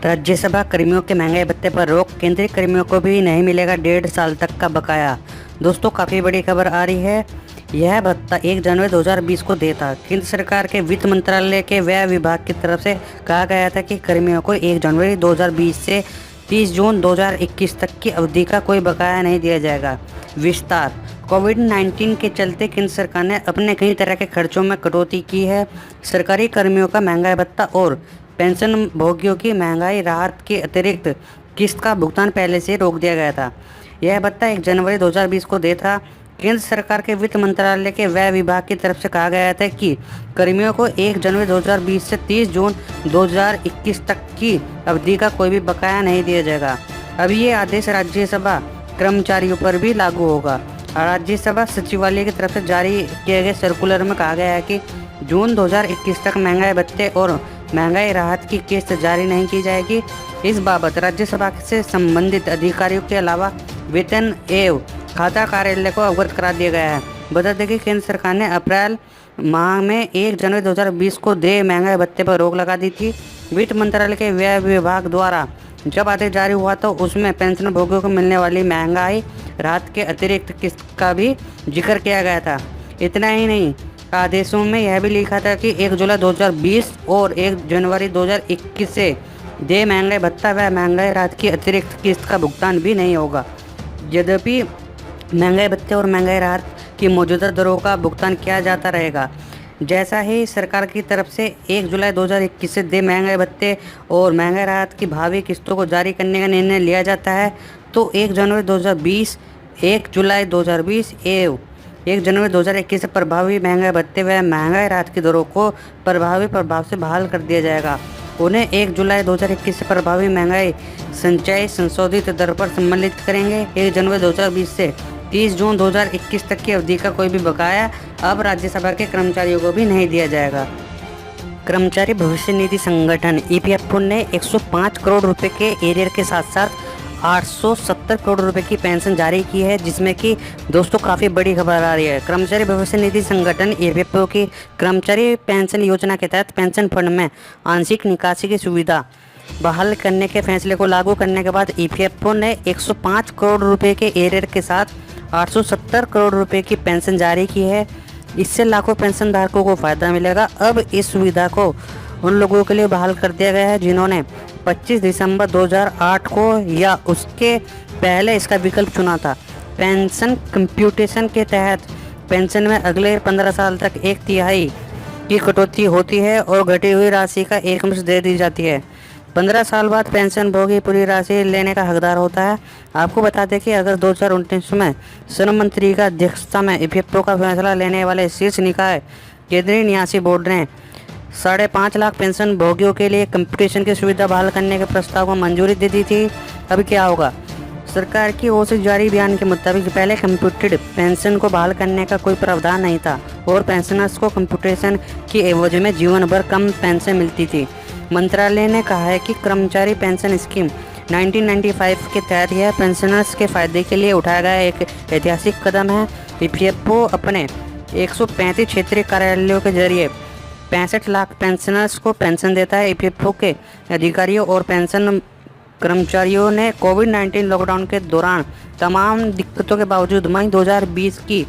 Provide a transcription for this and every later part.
राज्यसभा कर्मियों के महंगाई भत्ते पर रोक, केंद्रीय कर्मियों को भी नहीं मिलेगा 1.5 साल तक का बकाया। दोस्तों, काफ़ी बड़ी खबर आ रही है। यह भत्ता 1 जनवरी 2020 को देता। केंद्र सरकार के वित्त मंत्रालय के व्यय विभाग की तरफ से कहा गया था कि कर्मियों को 1 जनवरी 2020 से 30 जून 2021 तक की अवधि का कोई बकाया नहीं दिया जाएगा। विस्तार। कोविड-19 के चलते केंद्र सरकार ने अपने कई तरह के खर्चों में कटौती की है। सरकारी कर्मियों का महंगाई भत्ता और पेंशन भोगियों की महंगाई राहत के अतिरिक्त किस्त का भुगतान पहले से रोक दिया गया था। यह भत्ता 1 जनवरी 2020 को देता। केंद्र सरकार के वित्त मंत्रालय के व्यय विभाग की तरफ से कहा गया था कि कर्मियों को 1 जनवरी 2020 से 30 जून 2021 तक की अवधि का कोई भी बकाया नहीं दिया जाएगा। अब ये आदेश राज्यसभा कर्मचारियों पर भी लागू होगा। राज्यसभा सचिवालय की तरफ से जारी किए गए सर्कुलर में कहा गया है कि जून 2021 तक महंगाई भत्ते और महंगाई राहत की किस्त जारी नहीं की जाएगी। इस बाबत राज्यसभा से संबंधित अधिकारियों के अलावा वेतन एवं खाता कार्यालय को अवगत करा दिया गया है। बता दें कि केंद्र सरकार ने अप्रैल माह में 1 जनवरी 2020 को देय महंगाई भत्ते पर रोक लगा दी थी। वित्त मंत्रालय के व्यय विभाग द्वारा जब आदेश जारी हुआ तो उसमें पेंशन भोगियों को मिलने वाली महंगाई राहत के अतिरिक्त किस्त का भी जिक्र किया गया था। इतना ही नहीं, आदेशों में यह भी लिखा था कि 1 जुलाई 2020 और 1 जनवरी 2021 से देय महंगाई भत्ता व महंगाई राहत की अतिरिक्त किस्त का भुगतान भी नहीं होगा। यद्यपि महंगाई भत्ते और महंगाई राहत की मौजूदा दरों का भुगतान किया जाता रहेगा। जैसा ही सरकार की तरफ से 1 जुलाई 2021 से देय महंगाई भत्ते और महंगाई राहत की भावी किस्तों को जारी करने का निर्णय लिया जाता है तो 1 जनवरी 2020, 1 जुलाई 2020 एवं 1 जनवरी 2021 से प्रभावी महंगाई भत्ते व महंगाई राहत की दरों को प्रभावी प्रभाव से बहाल कर दिया जाएगा। उन्हें 1 जुलाई 2021 से प्रभावी महंगाई संचय संशोधित दर पर सम्मिलित करेंगे। 1 जनवरी 2020 से 30 जून 2021 तक की अवधि का कोई भी बकाया अब राज्यसभा के कर्मचारियों को भी नहीं दिया जाएगा। कर्मचारी भविष्य निधि संगठन ईपीएफओ ने 105 करोड़ रुपए के एरियर के साथ साथ 870 करोड़ रुपए की पेंशन जारी की है, जिसमें कि दोस्तों काफ़ी बड़ी खबर आ रही है। कर्मचारी भविष्य निधि संगठन ईपीएफओ की कर्मचारी पेंशन योजना के तहत पेंशन फंड में आंशिक निकासी की सुविधा बहाल करने के फैसले को लागू करने के बाद ईपीएफओ ने 105 करोड़ रुपए के एरियर के साथ 870 करोड़ रुपए की पेंशन जारी की है। इससे लाखों पेंशन धारकों को फ़ायदा मिलेगा। अब इस सुविधा को उन लोगों के लिए बहाल कर दिया गया है जिन्होंने 25 दिसंबर 2008 को या उसके पहले इसका विकल्प चुना था। पेंशन कंप्यूटेशन के तहत पेंशन में अगले 15 साल तक 1/3 की कटौती होती है और घटी हुई राशि का एकमुश्त दे दी जाती है। 15 साल बाद पेंशन भोगी पूरी राशि लेने का हकदार होता है। आपको बता दें कि अगर 2019 में श्रम मंत्री का अध्यक्षता में ईपीएफओ का फैसला लेने वाले शीर्ष निकाय केंद्रीय न्यासी बोर्ड ने 5.5 लाख पेंशन भोगियों के लिए कंप्यूटेशन की सुविधा बहाल करने के प्रस्ताव को मंजूरी दे दी थी। अब क्या होगा? सरकार की ओर से जारी बयान के मुताबिक पहले कंप्यूटेड पेंशन को बहाल करने का कोई प्रावधान नहीं था और पेंशनर्स को कंप्यूटेशन की एवज में जीवन भर कम पेंशन मिलती थी। मंत्रालय ने कहा है कि कर्मचारी पेंशन स्कीम 1995 के तहत यह पेंशनर्स के फायदे के लिए उठाया गया एक ऐतिहासिक कदम है। ईपीएफओ अपने 135 क्षेत्रीय कार्यालयों के जरिए 65 लाख पेंशनर्स को पेंशन देता है। ईपीएफओ के अधिकारियों और पेंशन कर्मचारियों ने कोविड-19 लॉकडाउन के दौरान तमाम दिक्कतों के बावजूद मई 2020 की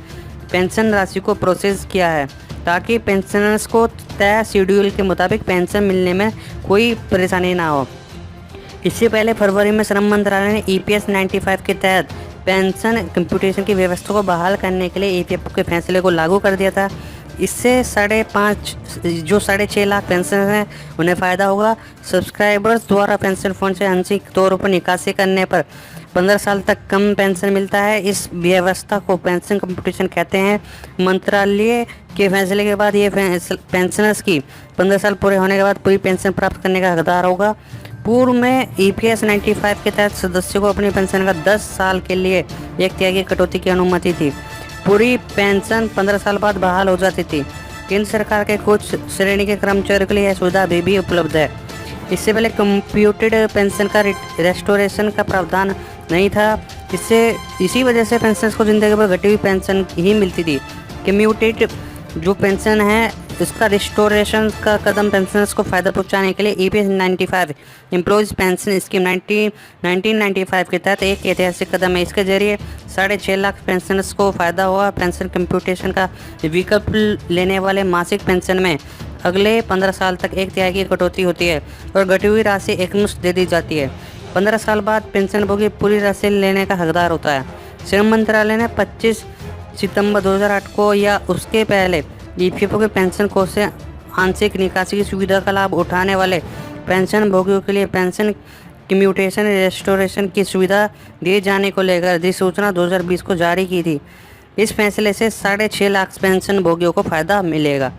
पेंशन राशि को प्रोसेस किया है ताकि पेंशनर्स को तय शेड्यूल के मुताबिक पेंशन मिलने में कोई परेशानी ना हो। इससे पहले फरवरी में श्रम मंत्रालय ने ईपीएस 95 के तहत पेंशन कंप्यूटेशन की व्यवस्था को बहाल करने के लिए ईपीएफओ के फैसले को लागू कर दिया था। इससे 6.5 लाख पेंशन हैं उन्हें फ़ायदा होगा। सब्सक्राइबर्स द्वारा पेंशन फंड से आंशिक तौर पर निकासी करने पर 15 साल तक कम पेंशन मिलता है। इस व्यवस्था को पेंशन कंप्यूटेशन कहते हैं। मंत्रालय के फैसले के बाद ये पेंशनर्स की 15 साल पूरे होने के बाद पूरी पेंशन प्राप्त करने का हकदार होगा। पूर्व में ईपीएस 95 के तहत सदस्यों को अपनी पेंशन का 10 साल के लिए 1/3 की कटौती की अनुमति थी। पूरी पेंशन 15 साल बाद बहाल हो जाती थी। केंद्र सरकार के कुछ श्रेणी के कर्मचारियों के लिए यह सुविधा अभी भी उपलब्ध है। इससे पहले कंप्यूटेड पेंशन का रेस्टोरेशन का प्रावधान नहीं था। इसी वजह से पेंशनर्स को जिंदगी भर घटी हुई पेंशन ही मिलती थी। कम्यूटेड जो पेंशन है इसका रिस्टोरेशन का कदम पेंशनर्स को फ़ायदा पहुंचाने के लिए EPS 95 एम्प्लॉयज़ पेंशन स्कीम 1995 के तहत एक ऐतिहासिक कदम है। इसके जरिए 6.5 लाख पेंशनर्स को फ़ायदा हुआ। पेंशन कंप्यूटेशन का विकल्प लेने वाले मासिक पेंशन में अगले 15 साल तक 1/3 की कटौती होती है और घटी हुई राशि एकमुश्त दे दी जाती है। 15 साल बाद पेंशनभोगी पूरी राशि लेने का हकदार होता है। श्रम मंत्रालय ने 25 सितंबर 2008 को या उसके पहले EPFO के पेंशन कोष से आंशिक निकासी की सुविधा का लाभ उठाने वाले पेंशन भोगियों के लिए पेंशन कम्यूटेशन रेस्टोरेशन की सुविधा दिए जाने को लेकर अधिसूचना 2020 को जारी की थी। इस फैसले से 6.5 लाख पेंशन भोगियों को फायदा मिलेगा।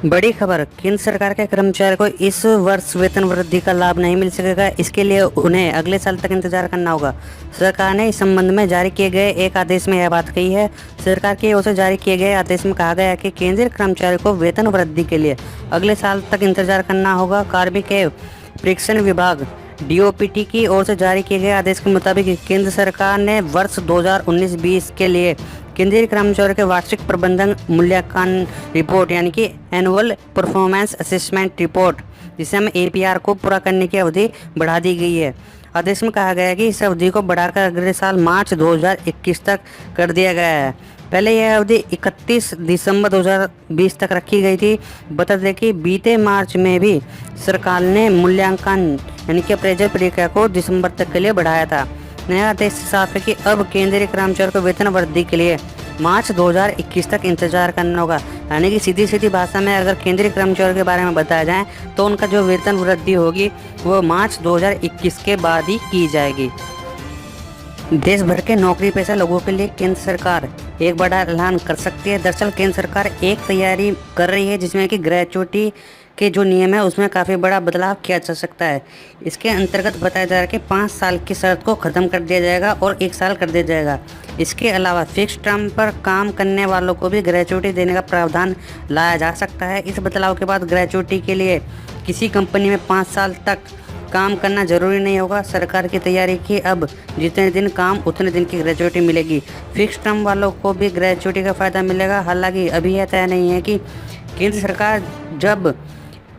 बड़ी खबर, केंद्र सरकार के कर्मचारी को इस वर्ष वेतन वृद्धि का लाभ नहीं मिल सकेगा। इसके लिए उन्हें अगले साल तक इंतजार करना होगा। सरकार ने इस संबंध में जारी किए गए एक आदेश में यह बात कही है। सरकार की ओर से जारी किए गए आदेश में कहा गया है कि केंद्रीय कर्मचारी को वेतन वृद्धि के लिए अगले साल तक इंतजार करना होगा। कार्मिक एवं प्रेक्षण विभाग DOPT की ओर से जारी किए गए आदेश के मुताबिक केंद्र सरकार ने वर्ष 2019-20 के लिए केंद्रीय कर्मचारियों के वार्षिक प्रबंधन मूल्यांकन रिपोर्ट यानी कि एनुअल परफॉर्मेंस असेसमेंट रिपोर्ट, जिसे हम APR को पूरा करने की अवधि बढ़ा दी गई है। आदेश में कहा गया है कि इस अवधि को बढ़ाकर अगले साल मार्च 2021 तक कर दिया गया है। पहले यह अवधि 31 दिसंबर 2020 तक रखी गई थी। बता दें कि बीते मार्च में भी सरकार ने मूल्यांकन यानी कि अप्रेजल प्रक्रिया को दिसंबर तक के लिए बढ़ाया था। नया आदेश साफ है कि अब केंद्रीय कर्मचारियों को वेतन वृद्धि के लिए मार्च 2021 तक इंतजार करना होगा। यानी कि सीधी भाषा में अगर केंद्रीय कर्मचारियों के बारे में बताया जाए तो उनका जो वेतन वृद्धि होगी वो मार्च 2021 के बाद ही की जाएगी। देश भर के नौकरी पेशा लोगों के लिए केंद्र सरकार एक बड़ा ऐलान कर सकती है। दरअसल केंद्र सरकार एक तैयारी कर रही है जिसमें कि ग्रेचुइटी के जो नियम है उसमें काफ़ी बड़ा बदलाव किया जा सकता है। इसके अंतर्गत बताया जा रहा है कि 5 साल की शर्त को ख़त्म कर दिया जाएगा और 1 साल कर दिया जाएगा। इसके अलावा फिक्स टर्म पर काम करने वालों को भी ग्रेचुइटी देने का प्रावधान लाया जा सकता है। इस बदलाव के बाद ग्रेचुइटी के लिए किसी कंपनी में 5 साल तक काम करना जरूरी नहीं होगा। सरकार की तैयारी की अब जितने दिन काम उतने दिन की ग्रेचुइटी मिलेगी। फिक्स टर्म वालों को भी ग्रेचुइटी का फ़ायदा मिलेगा। हालांकि अभी यह तय नहीं है कि केंद्र सरकार जब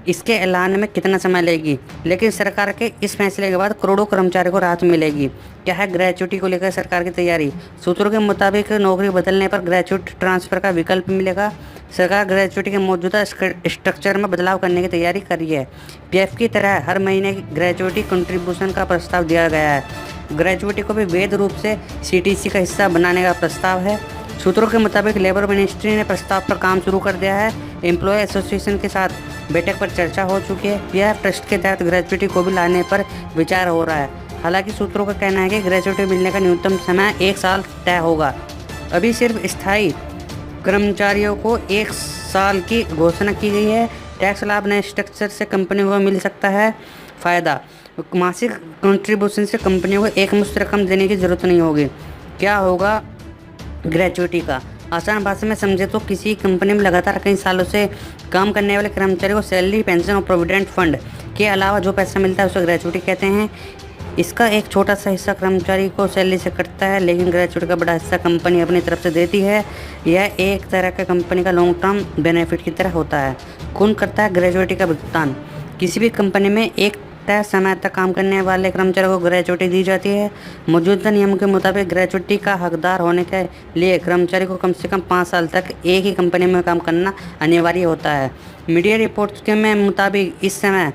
इसके ऐलान में कितना समय लेगी, लेकिन सरकार के इस फैसले के बाद करोड़ों कर्मचारियों को राहत मिलेगी। क्या है ग्रेचुइटी को लेकर सरकार की तैयारी? सूत्रों के मुताबिक नौकरी बदलने पर ग्रेचुइटी ट्रांसफ़र का विकल्प मिलेगा। सरकार ग्रेचुइटी के मौजूदा स्ट्रक्चर में बदलाव करने की तैयारी कर रही है। PF की तरह हर महीने की ग्रेचुइटी कंट्रीब्यूशन का प्रस्ताव दिया गया है। ग्रेचुइटी को भी वैध रूप से CTC का हिस्सा बनाने का प्रस्ताव है। सूत्रों के मुताबिक लेबर मिनिस्ट्री ने प्रस्ताव पर काम शुरू कर दिया है। एम्प्लॉय एसोसिएशन के साथ बैठक पर चर्चा हो चुकी है। PF ट्रस्ट के तहत ग्रेचुइटी को भी लाने पर विचार हो रहा है। हालांकि सूत्रों का कहना है कि ग्रेचुइटी मिलने का न्यूनतम समय 1 साल तय होगा। अभी सिर्फ स्थायी कर्मचारियों को 1 साल की घोषणा की गई है। टैक्स लाभ नए स्ट्रक्चर से कंपनियों को मिल सकता है। फ़ायदा, मासिक कंट्रीब्यूशन से कंपनियों को एकमुश्त रकम देने की ज़रूरत नहीं होगी। क्या होगा ग्रेचुइटी का? आसान भाषा में समझे तो किसी कंपनी में लगातार कई सालों से काम करने वाले कर्मचारी को सैलरी, पेंशन और प्रोविडेंट फंड के अलावा जो पैसा मिलता है उसे ग्रेचुइटी कहते हैं। इसका एक छोटा सा हिस्सा कर्मचारी को सैलरी से कटता है, लेकिन ग्रेचुइटी का बड़ा हिस्सा कंपनी अपनी तरफ से देती है। यह एक तरह का कंपनी का लॉन्ग टर्म बेनिफिट की तरह होता है। कौन करता है ग्रेचुइटी का भुगतान? किसी भी कंपनी में एक तय समय तक काम करने वाले कर्मचारियों को ग्रेचुइटी दी जाती है। मौजूदा नियमों के मुताबिक ग्रेचुइटी का हकदार होने के लिए कर्मचारी को कम से कम 5 साल तक एक ही कंपनी में काम करना अनिवार्य होता है। मीडिया रिपोर्ट्स के मुताबिक इस समय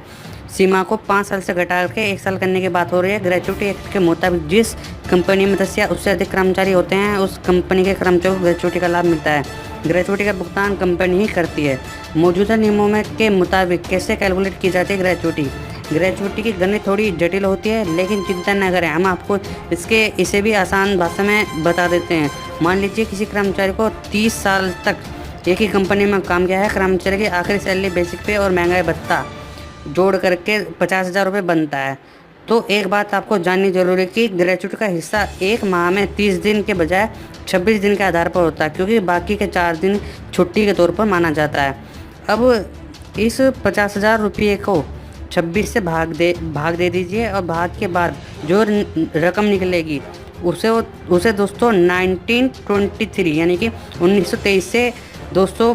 सीमा को 5 साल से घटा के 1 साल करने की बात हो रही है। ग्रेचुइटी एक्ट के मुताबिक जिस कंपनी में 10 या उससे अधिक कर्मचारी होते हैं उस कंपनी के कर्मचारियों को ग्रेचुइटी का लाभ मिलता है। ग्रेचुइटी का भुगतान कंपनी ही करती है। मौजूदा नियमों में के मुताबिक कैसे कैलकुलेट की जाती है ग्रेचुइटी? ग्रेचुइटी की गणित थोड़ी जटिल होती है, लेकिन चिंता न करें, हम आपको इसे भी आसान भाषा में बता देते हैं। मान लीजिए किसी कर्मचारी को 30 साल तक एक ही कंपनी में काम किया है। कर्मचारी की आखिरी सैलरी, बेसिक पे और महंगाई भत्ता जोड़ करके 50,000 रुपये बनता है। तो एक बात आपको जाननी जरूरी है कि ग्रेचुइटी का हिस्सा 1 माह में 30 दिन के बजाय 26 दिन के आधार पर होता है, क्योंकि बाकी के 4 दिन छुट्टी के तौर पर माना जाता है। अब इस 50,000 रुपये को 26 से भाग दे दीजिए और भाग के बाद जो रकम निकलेगी उसे दोस्तों 1923 यानी कि 1923 से दोस्तों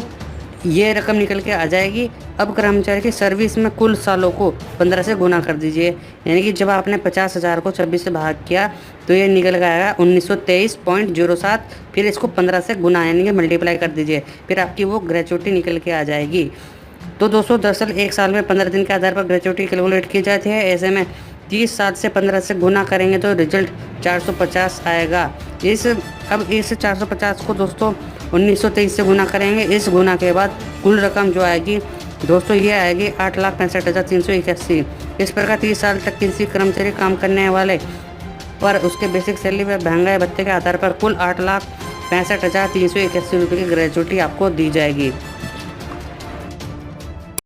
ये रकम निकल के आ जाएगी। अब कर्मचारी की सर्विस में कुल सालों को 15 से गुना कर दीजिए, यानी कि जब आपने 50,000 को 26 से भाग किया तो ये निकल के आएगा 1923.07। फिर इसको 15 से गुना यानी कि मल्टीप्लाई कर दीजिए, फिर आपकी वो ग्रेचुइटी निकल के आ जाएगी। तो दोस्तों दरअसल एक साल में 15 दिन के आधार पर ग्रेचुइटी कैलकुलेट की जाती है। ऐसे में 30 साल से 15 से गुना करेंगे तो रिजल्ट 450 आएगा। अब इस 450 को दोस्तों 1923 से गुना करेंगे। इस गुना के बाद कुल रकम जो आएगी दोस्तों ये आएगी 8,65,381। इस प्रकार 30 साल तक किसी कर्मचारी काम करने वाले पर उसके बेसिक सैलरी व महंगाई भत्ते के आधार पर कुल 8,65,381 रुपये की ग्रेचुइटी आपको दी जाएगी।